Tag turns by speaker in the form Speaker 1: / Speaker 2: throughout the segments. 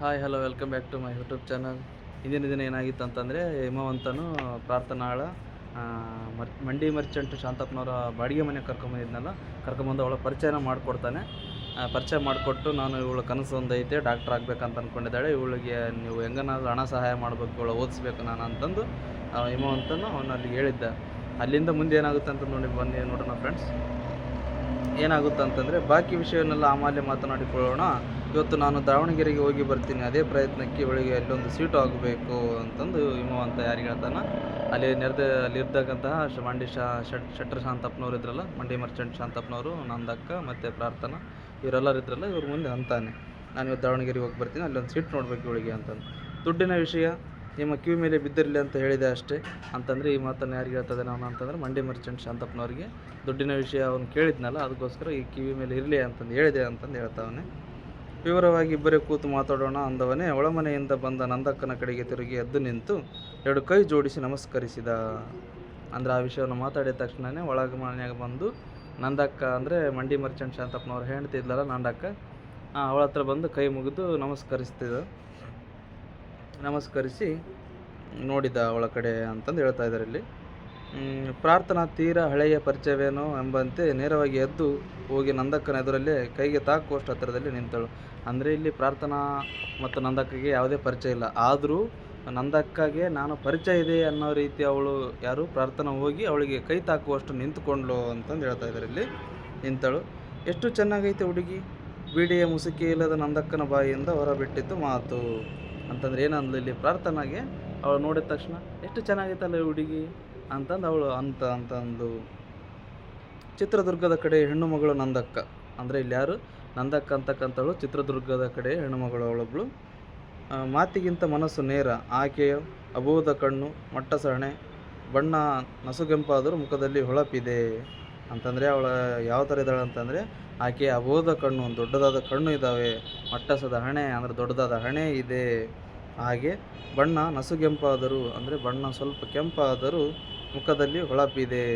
Speaker 1: Hi hello welcome back to my YouTube channel. ಇಂದಿನ ದಿನ ಏನಾಗಿತ್ತು ಅಂತಂದರೆ, ಹಿಮವಂತನು ಪ್ರಾರ್ಥನಾಳ ಮಂಡಿ ಮರ್ಚೆಂಟ್ ಶಾಂತಪ್ಪನವರ ಬಾಡಿಗೆ ಮನೆಗೆ ಕರ್ಕೊಂಬಂದು ಅವಳ ಪರಿಚಯನ ಮಾಡಿಕೊಡ್ತಾನೆ. ಪರಿಚಯ ಮಾಡಿಕೊಟ್ಟು, ನಾನು ಇವಳ ಕನಸು ಒಂದು ಐತೆ, ಡಾಕ್ಟರ್ ಆಗಬೇಕಂತ ಅಂದ್ಕೊಂಡಿದ್ದಾಳೆ, ಇವಳಿಗೆ ನೀವು ಹೆಂಗನಾದ್ರೂ ಹಣ ಸಹಾಯ ಮಾಡಬೇಕು, ಇವಳು ಓದಿಸ್ಬೇಕು ನಾನು ಅಂತಂದು ಹಿಮವಂತನು ಅವನು ಅಲ್ಲಿಗೆ ಹೇಳಿದ್ದ. ಅಲ್ಲಿಂದ ಮುಂದೆ ಏನಾಗುತ್ತೆ ಅಂತ ಬನ್ನಿ ನೋಡೋಣ ಫ್ರೆಂಡ್ಸ್. ಏನಾಗುತ್ತೆ ಅಂತಂದರೆ, ಬಾಕಿ ವಿಷಯವನ್ನೆಲ್ಲ ಆಮೇಲೆ ಮಾತನಾಡಿಕೊಳ್ಳೋಣ. ಇವತ್ತು ನಾನು ದಾವಣಗೆರೆಗೆ ಹೋಗಿ ಬರ್ತೀನಿ, ಅದೇ ಪ್ರಯತ್ನಕ್ಕೆ ಇವಳಿಗೆ ಅಲ್ಲೊಂದು ಸೀಟು ಆಗಬೇಕು ಅಂತಂದು ಹಿಮವಂತ ಯಾರಿಗೆ ಹೇಳ್ತಾನೆ. ಅಲ್ಲಿರ್ತಕ್ಕಂತಹ ಮಂಡಿ ಶೆಟ್ಟರ್ ಶಾಂತಪ್ಪನವ್ರು ಇದ್ರಲ್ಲ, ಮಂಡಿ ಮರ್ಚೆಂಟ್ ಶಾಂತಪ್ಪನವರು, ನಂದಕ್ಕ ಮತ್ತು ಪ್ರಾರ್ಥನಾ, ಇವರೆಲ್ಲರೂ ಇದ್ರಲ್ಲ, ಇವ್ರ ಮುಂದೆ ಅಂತಾನೆ, ನಾನು ಇವತ್ತು ದಾವಣಗೆರೆಗೆ ಹೋಗಿ ಬರ್ತೀನಿ, ಅಲ್ಲೊಂದು ಸೀಟ್ ನೋಡ್ಬೇಕು ಇವಳಿಗೆ ಅಂತಂದು. ದುಡ್ಡಿನ ವಿಷಯ ನಿಮ್ಮ ಕಿವಿ ಮೇಲೆ ಬಿದ್ದಿರಲಿ ಅಂತ ಹೇಳಿದೆ ಅಷ್ಟೇ ಅಂತಂದರೆ, ಈ ಮಾತನ್ನು ಯಾರಿಗೆ ಹೇಳ್ತದೆ ನಾನು ಅಂತಂದರೆ, ಮಂಡಿ ಮರ್ಚೆಂಟ್ ಶಾಂತಪ್ಪನವ್ರಿಗೆ ದುಡ್ಡಿನ ವಿಷಯ ಅವ್ನು ಕೇಳಿದ್ನಲ್ಲ, ಅದಕ್ಕೋಸ್ಕರ ಈ ಕಿವಿ ಮೇಲೆ ಇರಲಿ ಅಂತಂದು ಹೇಳಿದೆ ಅಂತಂದು ಹೇಳ್ತಾವನೆ. ವಿವರವಾಗಿ ಇಬ್ಬರೇ ಕೂತು ಮಾತಾಡೋಣ ಅಂದವನೇ ಒಳಮನೆಯಿಂದ ಬಂದ ನಂದಕ್ಕನ ಕಡೆಗೆ ತಿರುಗಿ ಎದ್ದು ನಿಂತು 2 ಕೈ ಜೋಡಿಸಿ ನಮಸ್ಕರಿಸಿದ. ಅಂದರೆ ಆ ವಿಷಯವನ್ನು ಮಾತಾಡಿದ ತಕ್ಷಣವೇ ಒಳಗೆ ಮನೆಯಾಗ ಬಂದು ನಂದಕ್ಕ, ಅಂದರೆ ಮಂಡಿ ಮರ್ಚೆಂಟ್ ಶಾಂತಪ್ಪನವ್ರು ಹೇಳ್ತಿದ್ಲಲ್ಲ ನಂದಕ್ಕ, ಅವಳ ಹತ್ರ ಬಂದು ಕೈ ಮುಗಿದು ನಮಸ್ಕರಿಸಿ ನೋಡಿದ ಅವಳ ಕಡೆ ಅಂತಂದು ಹೇಳ್ತಾ ಇದ್ದಾರೆ ಇಲ್ಲಿ. ಪ್ರಾರ್ಥನಾ ತೀರ ಹಳೆಯ ಪರಿಚಯವೇನೋ ಎಂಬಂತೆ ನೇರವಾಗಿ ಎದ್ದು ಹೋಗಿ ನಂದಕ್ಕನ ಎದುರಲ್ಲೇ ಕೈಗೆ ತಾಕುವಷ್ಟು ಹತ್ತಿರದಲ್ಲಿ ನಿಂತಳು. ಅಂದರೆ ಇಲ್ಲಿ ಪ್ರಾರ್ಥನಾ ಮತ್ತು ನಂದಕ್ಕಗೆ ಯಾವುದೇ ಪರಿಚಯ ಇಲ್ಲ, ಆದರೂ ನಂದಕ್ಕಗೆ ನಾನು ಪರಿಚಯ ಇದೆ ಅನ್ನೋ ರೀತಿ ಅವಳು ಪ್ರಾರ್ಥನಾ ಹೋಗಿ ಅವಳಿಗೆ ಕೈ ತಾಕುವಷ್ಟು ನಿಂತುಕೊಂಡ್ಳು ಅಂತಂದು ಹೇಳ್ತಾ ಇದ್ದಾರೆ ಇಲ್ಲಿ. ನಿಂತಳು. ಎಷ್ಟು ಚೆನ್ನಾಗೈತೆ ಹುಡುಗಿ, ಬೀಡಿಯ ಮುಸುಕಿ ಇಲ್ಲದ ನಂದಕ್ಕನ ಬಾಯಿಯಿಂದ ಹೊರಬಿಟ್ಟಿತ್ತು ಮಾತು ಅಂತಂದ್ರೆ ಏನಂದ್ಲು ಇಲ್ಲಿ ಪ್ರಾರ್ಥನಾಗೆ. ಅವಳು ನೋಡಿದ ತಕ್ಷಣ ಎಷ್ಟು ಚೆನ್ನಾಗೈತಲ್ಲ ಹುಡುಗಿ ಅಂತಂದು ಅವಳು ಅಂತಂದು. ಚಿತ್ರದುರ್ಗದ ಕಡೆ ಹೆಣ್ಣು ಮಗಳು ನಂದಕ್ಕ, ಅಂದರೆ ಇಲ್ಲಿ ಯಾರು ನಂದಕ್ಕ ಅಂತಕ್ಕಂಥವಳು ಚಿತ್ರದುರ್ಗದ ಕಡೆ ಹೆಣ್ಣು ಮಗಳು ಅವಳೊಬ್ಳು. ಮಾತಿಗಿಂತ ಮನಸ್ಸು ನೇರ, ಆಕೆಯ ಅಬೋಧ ಕಣ್ಣು ಮಟ್ಟಸರಣೆ, ಬಣ್ಣ ನಸುಗೆಂಪಾದರೂ ಮುಖದಲ್ಲಿ ಹೊಳಪಿದೆ ಅಂತಂದರೆ, ಅವಳ ಯಾವ ಥರ ಇದ್ದಾಳೆ ಅಂತಂದರೆ, ಆಕೆಯ ಅಬೋಧ ಕಣ್ಣು, ದೊಡ್ಡದಾದ ಕಣ್ಣು ಇದ್ದಾವೆ, ಮಟ್ಟಸದ ಹಣೆ ಅಂದರೆ ದೊಡ್ಡದಾದ ಹಣೆ ಇದೆ, ಹಾಗೆ ಬಣ್ಣ ನಸುಗೆಂಪಾದರೂ ಅಂದರೆ ಬಣ್ಣ ಸ್ವಲ್ಪ ಕೆಂಪಾದರೂ ಮುಖದಲ್ಲಿ ಹೊಳಪಿದೆ.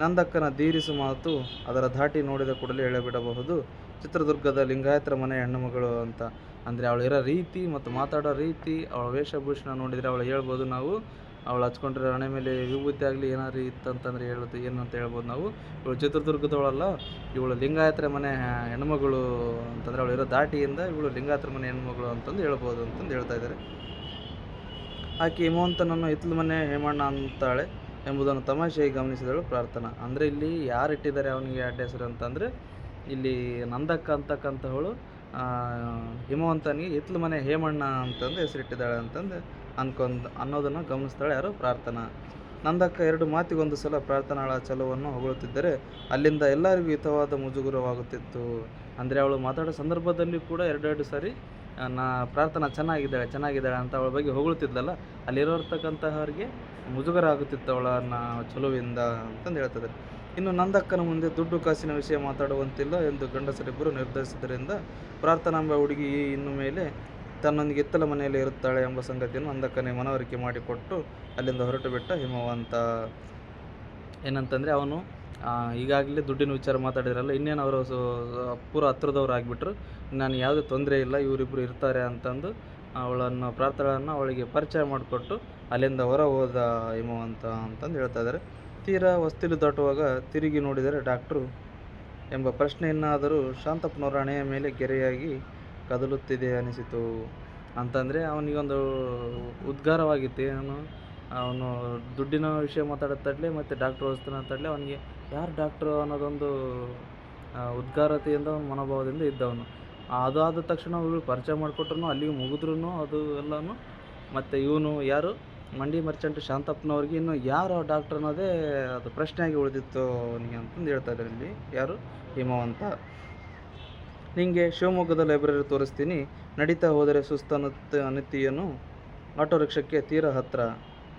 Speaker 1: ನಂದಕ್ಕನ ಧೀರಿಸು ಮಾತು ಅದರ ಧಾಟಿ ನೋಡಿದ ಕೂಡಲೇ ಹೇಳಬಿಡಬಹುದು, ಚಿತ್ರದುರ್ಗದ ಲಿಂಗಾಯತರ ಮನೆ ಹೆಣ್ಣುಮಗಳು ಅಂತ. ಅಂದರೆ ಅವಳು ಇರೋ ರೀತಿ ಮತ್ತು ಮಾತಾಡೋ ರೀತಿ, ಅವಳ ವೇಷಭೂಷಣ ನೋಡಿದರೆ ಅವಳು ಹೇಳ್ಬೋದು ನಾವು, ಅವಳು ಹಚ್ಕೊಂಡಿರೋ ಹಣೆ ಮೇಲೆ ವಿಭೂತಿ ಆಗಲಿ ಏನಾದ್ರು ಇತ್ತಂತಂದರೆ ಹೇಳೋದು ಏನಂತ ಹೇಳ್ಬೋದು ನಾವು, ಇವಳು ಚಿತ್ರದುರ್ಗದವಳಲ್ಲ, ಇವಳು ಲಿಂಗಾಯತರ ಮನೆ ಹೆಣ್ಮಗಳು ಅಂತಂದರೆ ಅವಳು ಇರೋ ದಾಟಿಯಿಂದ ಇವಳು ಲಿಂಗಾಯತರ ಮನೆ ಹೆಣ್ಮಗಳು ಅಂತಂದು ಹೇಳ್ಬೋದು ಅಂತಂದು ಹೇಳ್ತಾ ಇದ್ದಾರೆ. ಆಕೆ ಹಿಮವಂತನನ್ನು ಹಿತ್ತಲ ಮನೆ ಹೇಮಣ್ಣ ಅಂತಾಳೆ ಎಂಬುದನ್ನು ತಮಾಷೆಯಾಗಿ ಗಮನಿಸಿದಳು ಪ್ರಾರ್ಥನಾ. ಅಂದರೆ ಇಲ್ಲಿ ಯಾರು ಇಟ್ಟಿದ್ದಾರೆ ಅವನಿಗೆ ಅಡ್ಡ ಹೆಸರು ಅಂತಂದರೆ, ಇಲ್ಲಿ ನಂದಕ್ಕ ಅಂತಕ್ಕಂಥವಳು ಹಿಮವಂತನಿಗೆ ಹಿತ್ತಲ ಮನೆ ಹೇಮಣ್ಣ ಅಂತಂದು ಹೆಸರಿಟ್ಟಿದ್ದಾಳೆ ಅಂತಂದು ಅನ್ನೋದನ್ನು ಗಮನಿಸ್ತಾಳೆ ಯಾರು ಪ್ರಾರ್ಥನಾ. ನಂದಕ್ಕ 2 ಮಾತಿಗೊಂದು ಸಲ ಪ್ರಾರ್ಥನಾಳ ಛಲವನ್ನು ಹೊಗಳುತ್ತಿದ್ದರೆ ಅಲ್ಲಿಂದ ಎಲ್ಲರಿಗೂ ಹಿತವಾದ ಮುಜುಗುರವಾಗುತ್ತಿತ್ತು. ಅಂದರೆ ಅವಳು ಮಾತಾಡೋ ಸಂದರ್ಭದಲ್ಲಿ ಕೂಡ 2 ಸಾರಿ ಪ್ರಾರ್ಥನಾ ಚೆನ್ನಾಗಿದ್ದಾಳೆ ಅಂತ ಅವಳ ಬಗ್ಗೆ ಹೊಗಳುತ್ತಿದ್ಲಲ್ಲ, ಅಲ್ಲಿರೋರ್ತಕ್ಕಂತಹವ್ರಿಗೆ ಮುಜುಗರ ಆಗುತ್ತಿತ್ತು ಅವಳನ್ನು ಚಲುವಿಂದ ಅಂತಂದು ಹೇಳ್ತದೆ. ಇನ್ನು ನಂದಕ್ಕನ ಮುಂದೆ ದುಡ್ಡು ಕಾಸಿನ ವಿಷಯ ಮಾತಾಡುವಂತಿಲ್ಲ ಎಂದು ಗಂಡಸರಿಬ್ಬರು ನಿರ್ಧರಿಸಿದ್ದರಿಂದ ಪ್ರಾರ್ಥನಾ ಎಂಬ ಹುಡುಗಿ ಇನ್ನು ಮೇಲೆ ತನ್ನೊಂದಿಗೆ ಹಿತ್ತಲ ಮನೆಯಲ್ಲಿ ಇರುತ್ತಾಳೆ ಎಂಬ ಸಂಗತಿಯನ್ನು ನಂದಕ್ಕನೇ ಮನವರಿಕೆ ಮಾಡಿಕೊಟ್ಟು ಅಲ್ಲಿಂದ ಹೊರಟು ಬಿಟ್ಟ ಹಿಮವಂತ. ಏನಂತಂದರೆ, ಅವನು ಈಗಾಗಲೇ ದುಡ್ಡಿನ ವಿಚಾರ ಮಾತಾಡಿದ್ರಲ್ಲ, ಇನ್ನೇನು ಅವರು ಪೂರ ಹತ್ರದವ್ರು ಆಗಿಬಿಟ್ರು, ನಾನು ಯಾವುದೇ ತೊಂದರೆ ಇಲ್ಲ, ಇವರಿಬ್ಬರು ಇರ್ತಾರೆ ಅಂತಂದು ಪ್ರಾರ್ಥನೆಯನ್ನು ಅವಳಿಗೆ ಪರಿಚಯ ಮಾಡಿಕೊಟ್ಟು ಅಲ್ಲಿಂದ ಹೊರ ಹೋದ ಹಿಮವಂತ ಅಂತಂದು ಹೇಳ್ತಾ ಇದ್ದಾರೆ. ತೀರಾ ಹೊಸ್ತಿಲು ದಾಟುವಾಗ ತಿರುಗಿ ನೋಡಿದರೆ ಡಾಕ್ಟ್ರು ಎಂಬ ಪ್ರಶ್ನೆಯನ್ನಾದರೂ ಶಾಂತಪ್ಪನವರ ಹಣೆಯ ಮೇಲೆ ಗೆರೆಯಾಗಿ ಕದಲುತ್ತಿದೆ ಅನಿಸಿತು ಅಂತಂದರೆ, ಅವನಿಗೊಂದು ಉದ್ಗಾರವಾಗಿತ್ತು. ಅವನು ದುಡ್ಡಿನ ವಿಷಯ ಮಾತಾಡುತ್ತಡ್ಲೆ ಮತ್ತು ಡಾಕ್ಟ್ರು ಓದಿಸ್ತಾನೆ ಅಂತಡ್ಲೆ ಅವನಿಗೆ ಯಾರು ಡಾಕ್ಟ್ರು ಅನ್ನೋದೊಂದು ಉದ್ಗಾರತೆಯಿಂದ ಅವನ ಮನೋಭಾವದಿಂದ ಇದ್ದವನು. ಅದು ಆದ ತಕ್ಷಣ ಅವಳು ಪರಿಚಯ ಮಾಡಿಕೊಟ್ರು, ಅಲ್ಲಿಗೆ ಮುಗಿದ್ರೂ ಅದು ಎಲ್ಲನೂ. ಮತ್ತು ಇವನು ಯಾರು ಮಂಡಿ ಮರ್ಚೆಂಟ್ ಶಾಂತಪ್ಪನವ್ರಿಗೆ ಇನ್ನು ಯಾರು ಡಾಕ್ಟ್ರ್ ಅನ್ನೋದೇ ಅದು ಪ್ರಶ್ನೆಯಾಗಿ ಉಳಿದಿತ್ತು ಅವನಿಗೆ ಅಂತಂದು ಹೇಳ್ತಾ ಇದ್ದಾರೆ ಇಲ್ಲಿ ಯಾರು ಹಿಮವಂತ. ನಿಂಗೆ ಶಿವಮೊಗ್ಗದ ಲೈಬ್ರರಿ ತೋರಿಸ್ತೀನಿ, ನಡೀತಾ ಹೋದರೆ ಅನಿತೀಯನು ಆಟೋ ರಿಕ್ಷಕ್ಕೆ ತೀರಾ ಹತ್ತಿರ,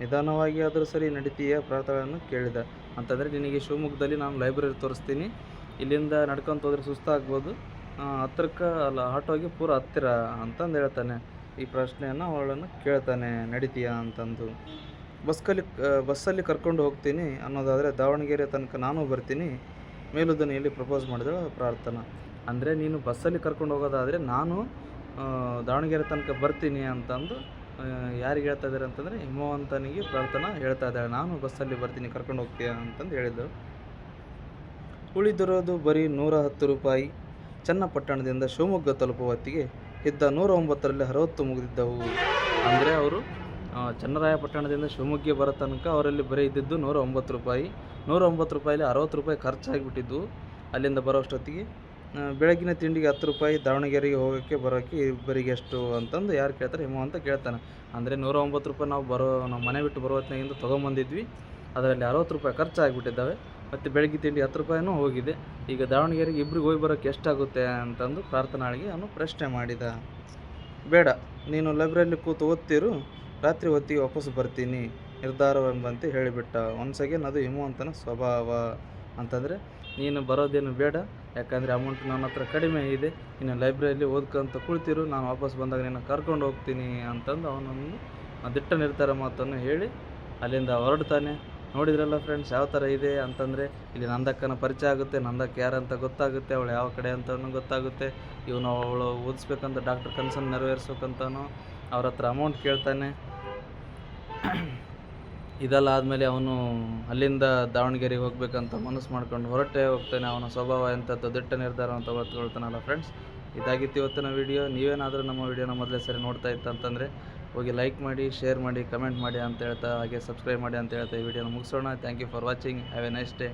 Speaker 1: ನಿಧಾನವಾಗಿ ಆದರೂ ಸರಿ ನಡೀತೀಯ ಪ್ರಾರ್ಥನೆಯನ್ನು ಕೇಳಿದ. ಅಂತಂದರೆ, ನಿನಗೆ ಶಿವಮೊಗ್ಗದಲ್ಲಿ ನಾನು ಲೈಬ್ರರಿ ತೋರಿಸ್ತೀನಿ, ಇಲ್ಲಿಂದ ನಡ್ಕೊಂತ ಹೋದರೆ ಸುಸ್ತಾಗ್ಬೋದು, ಹತ್ರಕ್ಕೆ ಅಲ್ಲ ಆಟೋಗೆ ಪೂರ ಹತ್ತಿರ ಅಂತಂದು ಹೇಳ್ತಾನೆ. ಈ ಪ್ರಶ್ನೆಯನ್ನು ಅವಳನ್ನು ಕೇಳ್ತಾನೆ, ನಡೀತೀಯಾ ಅಂತಂದು. ಬಸ್ಸಲ್ಲಿ ಕರ್ಕೊಂಡು ಹೋಗ್ತೀನಿ ಅನ್ನೋದಾದರೆ ದಾವಣಗೆರೆ ತನಕ ನಾನು ಬರ್ತೀನಿ, ಮೇಲುದನಿಯಲ್ಲಿ ಪ್ರಪೋಸ್ ಮಾಡಿದಳು ಪ್ರಾರ್ಥನಾ. ಅಂದರೆ ನೀನು ಬಸ್ಸಲ್ಲಿ ಕರ್ಕೊಂಡು ಹೋಗೋದಾದರೆ ನಾನು ದಾವಣಗೆರೆ ತನಕ ಬರ್ತೀನಿ ಅಂತಂದು ಯಾರಿಗೆ ಹೇಳ್ತಾ ಇದ್ದಾರೆ ಅಂತಂದರೆ ಹಿಮವಂತನಿಗೆ ಪ್ರಾರ್ಥನಾ ಹೇಳ್ತಾ ಇದ್ದಾಳೆ, ನಾನು ಬಸ್ಸಲ್ಲಿ ಬರ್ತೀನಿ ಕರ್ಕೊಂಡು ಹೋಗ್ತೀಯ ಅಂತಂದು ಹೇಳಿದರು. ಉಳಿದಿರೋದು ಬರೀ 110 ರೂಪಾಯಿ. ಚನ್ನಪಟ್ಟಣದಿಂದ ಶಿವಮೊಗ್ಗ ತಲುಪುವ ಹೊತ್ತಿಗೆ ಇದ್ದ 109ರಲ್ಲಿ 60 ಮುಗಿದಿದ್ದವು. ಅಂದರೆ ಅವರು ಚನ್ನರಾಯಪಟ್ಟಣದಿಂದ ಶಿವಮೊಗ್ಗ ಬರೋ ತನಕ ಅವರಲ್ಲಿ ಬರೀ ಇದ್ದಿದ್ದು 109 ರೂಪಾಯಿ. 109 ರೂಪಾಯಲ್ಲಿ 60 ರೂಪಾಯಿ ಖರ್ಚಾಗಿಬಿಟ್ಟಿದ್ದು. ಅಲ್ಲಿಂದ ಬರೋ ಅಷ್ಟೊತ್ತಿಗೆ ಬೆಳಗಿನ ತಿಂಡಿಗೆ 10 ರೂಪಾಯಿ, ದಾವಣಗೆರೆಗೆ ಹೋಗೋಕ್ಕೆ ಬರೋಕ್ಕೆ ಇಬ್ಬರಿಗೆ ಎಷ್ಟು ಅಂತಂದು ಯಾರು ಕೇಳ್ತಾರೆ, ಹಿಮವಂತ ಕೇಳ್ತಾನೆ. ಅಂದರೆ 109 ರೂಪಾಯಿ ನಾವು ಮನೆ ಬಿಟ್ಟು ಬರೋ ಹೊತ್ತಿನಾಗಿಂದ ತೊಗೊಂಬಂದಿದ್ವಿ, ಅದರಲ್ಲಿ 60 ರೂಪಾಯಿ ಖರ್ಚಾಗಿಬಿಟ್ಟಿದ್ದಾವೆ, ಮತ್ತು ಬೆಳಗ್ಗೆ ತಿಂಡಿ 10 ರೂಪಾಯಿನೂ ಹೋಗಿದೆ. ಈಗ ದಾವಣಗೆರೆಗೆ ಇಬ್ಬರಿಗೆ ಹೋಗಿ ಬರೋಕ್ಕೆ ಎಷ್ಟಾಗುತ್ತೆ ಅಂತಂದು ಪ್ರಾರ್ಥನಾಳಿಗೆ ಅವನು ಪ್ರಶ್ನೆ ಮಾಡಿದ. ಬೇಡ, ನೀನು ಲೈಬ್ರರಿಯಲ್ಲಿ ಕೂತು ಓದ್ತಿರು, ರಾತ್ರಿ ಹೊತ್ತಿಗೆ ವಾಪಸ್ ಬರ್ತೀನಿ ನಿರ್ಧಾರವೆಂಬಂತೆ ಹೇಳಿಬಿಟ್ಟ. ಒನ್ಸ್ ಅಗೇನ್ ಅದು ಹಿಮವಂತನ ಸ್ವಭಾವ. ಅಂತಂದರೆ ನೀನು ಬರೋದೇನು ಬೇಡ, ಯಾಕಂದರೆ ಅಮೌಂಟ್ ನನ್ನ ಹತ್ರ ಕಡಿಮೆ ಇದೆ, ಇನ್ನು ಲೈಬ್ರರಿಯಲ್ಲಿ ಓದ್ಕೊಂತ ಕುಳಿತಿರು, ನಾನು ವಾಪಸ್ ಬಂದಾಗ ನಿನ್ನ ಕರ್ಕೊಂಡು ಹೋಗ್ತೀನಿ ಅಂತಂದು ಅವನನ್ನು ದಿಟ್ಟ ನಿರ್ಧಾರ ಮಾತನ್ನು ಹೇಳಿ ಅಲ್ಲಿಂದ ಹೊರಡ್ತಾನೆ. ನೋಡಿದ್ರಲ್ಲ ಫ್ರೆಂಡ್ಸ್ ಯಾವ ಥರ ಇದೆ ಅಂತಂದರೆ, ಇಲ್ಲಿ ನಂದಕ್ಕನ ಪರಿಚಯ ಆಗುತ್ತೆ, ನಂದಕ್ಕೆ ಯಾರಂತ ಗೊತ್ತಾಗುತ್ತೆ, ಅವಳು ಯಾವ ಕಡೆ ಅಂತಲೂ ಗೊತ್ತಾಗುತ್ತೆ. ಇವನು ಅವಳು ಓದಿಸ್ಬೇಕಂತ ಡಾಕ್ಟರ್ ಕನ್ಸನ್ನು ನೆರವೇರಿಸ್ಬೇಕಂತನೂ ಅವ್ರ ಹತ್ರ ಅಮೌಂಟ್ ಕೇಳ್ತಾನೆ. ಇದೆಲ್ಲ ಆದಮೇಲೆ ಅವನು ಅಲ್ಲಿಂದ ದಾವಣಗೆರೆಗೆ ಹೋಗ್ಬೇಕಂತ ಮನಸ್ಸು ಮಾಡ್ಕೊಂಡು ಹೊರಟೇ ಹೋಗ್ತಾನೆ. ಅವನ ಸ್ವಭಾವ ಎಂಥದ್ದು ದಿಟ್ಟ ನಿರ್ಧಾರವನ್ನು ತೆಗೆದುಕೊಳ್ತಾನಲ್ಲ ಫ್ರೆಂಡ್ಸ್. ಇದಾಗಿತ್ತು ಇವತ್ತಿನ ವಿಡಿಯೋ. ನೀವೇನಾದರೂ ನಮ್ಮ ವಿಡಿಯೋನ ಮೊದಲೇ ಸರಿ ನೋಡ್ತಾ ಇತ್ತಂತಂದರೆ ಹೋಗಿ ಲೈಕ್ ಮಾಡಿ, ಶೇರ್ ಮಾಡಿ, ಕಮೆಂಟ್ ಮಾಡಿ ಅಂತ ಹೇಳ್ತಾ, ಹಾಗೆ ಸಬ್ಸ್ಕ್ರೈಬ್ ಮಾಡಿ ಅಂತ ಹೇಳ್ತಾ ಈ ವಿಡಿಯೋನ ಮುಗಿಸೋಣ. Thank you for watching. Have a nice day.